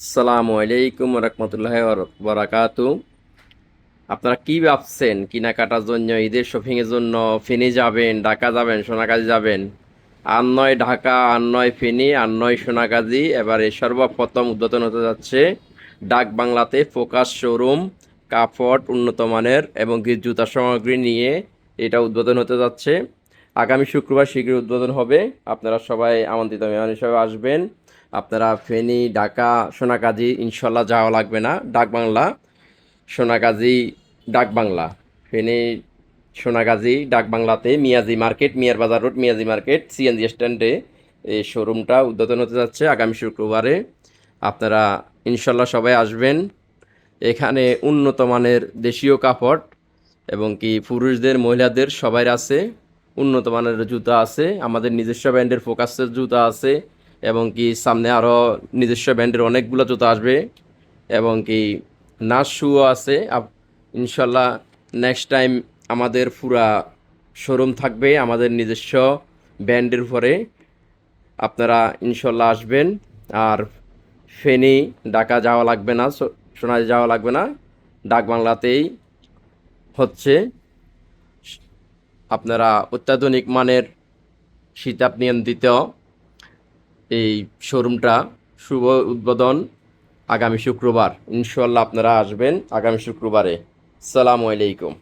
আসসালামু আলাইকুম রহমতুল্লাহ বারাকাতু। আপনারা কি ভাবছেন কেনাকাটার জন্য, ঈদের শপিং এর জন্য ফেনী যাবেন, ঢাকা যাবেন, সোনাগাজী যাবেন? আর নয় ঢাকা, আর নয় ফেনী, আর নয় সোনাগাজী। এবারে সর্বপ্রথম উদ্বোধন হতে যাচ্ছে ডাক বাংলাতে ফোকাস শোরুম, কাপড় উন্নত মানের এবং কি জুতা সামগ্রী নিয়ে এটা উদ্বোধন হতে যাচ্ছে। আগামী শুক্রবার শীঘ্রই উদ্বোধন হবে। আপনারা সবাই আমন্ত্রিত মেহমান হিসেবে আসবেন। আপনারা ফেনী, ঢাকা, সোনাগাজী ইনশাল্লাহ যাওয়া লাগবে না। ডাক বাংলা, সোনাগাজী, ডাক বাংলা, ফেনী, সোনাগাজী, ডাক বাংলাতে মিয়াজি মার্কেট, মিয়ার বাজার রোড, মিয়াজি মার্কেট সিএনজি স্ট্যান্ডে এই শোরুমটা উদ্বোধন হতে যাচ্ছে আগামী শুক্রবারে। আপনারা ইনশাল্লাহ সবাই আসবেন। এখানে উন্নত মানের দেশীয় কাপড় এবং কি পুরুষদের মহিলাদের সবাই আছে। উন্নত মানের জুতা আছে, আমাদের নিজস্ব ব্র্যান্ডের ফোকাসের জুতা আছে এবং কি সামনে আরও নিজস্ব ব্র্যান্ডের অনেকগুলো জুতা আসবে এবং কি নাচ শুও আছে। ইনশাল্লাহ নেক্সট টাইম আমাদের পুরা শোরুম থাকবে আমাদের নিজস্ব ব্র্যান্ডের উপরে। আপনারা ইনশাল্লাহ আসবেন। আর ফেনী, ঢাকা যাওয়া লাগবে না, সোনাগাজী যাওয়া লাগবে না। ডাক বাংলাতেই হচ্ছে। আপনারা অত্যাধুনিক মানের শীতাপ নিয়ন্ত্রিত এই শোরুমটা শুভ উদ্বোধন আগামী শুক্রবার। ইনশাল্লাহ আপনারা আসবেন আগামী শুক্রবারে। আসসালামু আলাইকুম।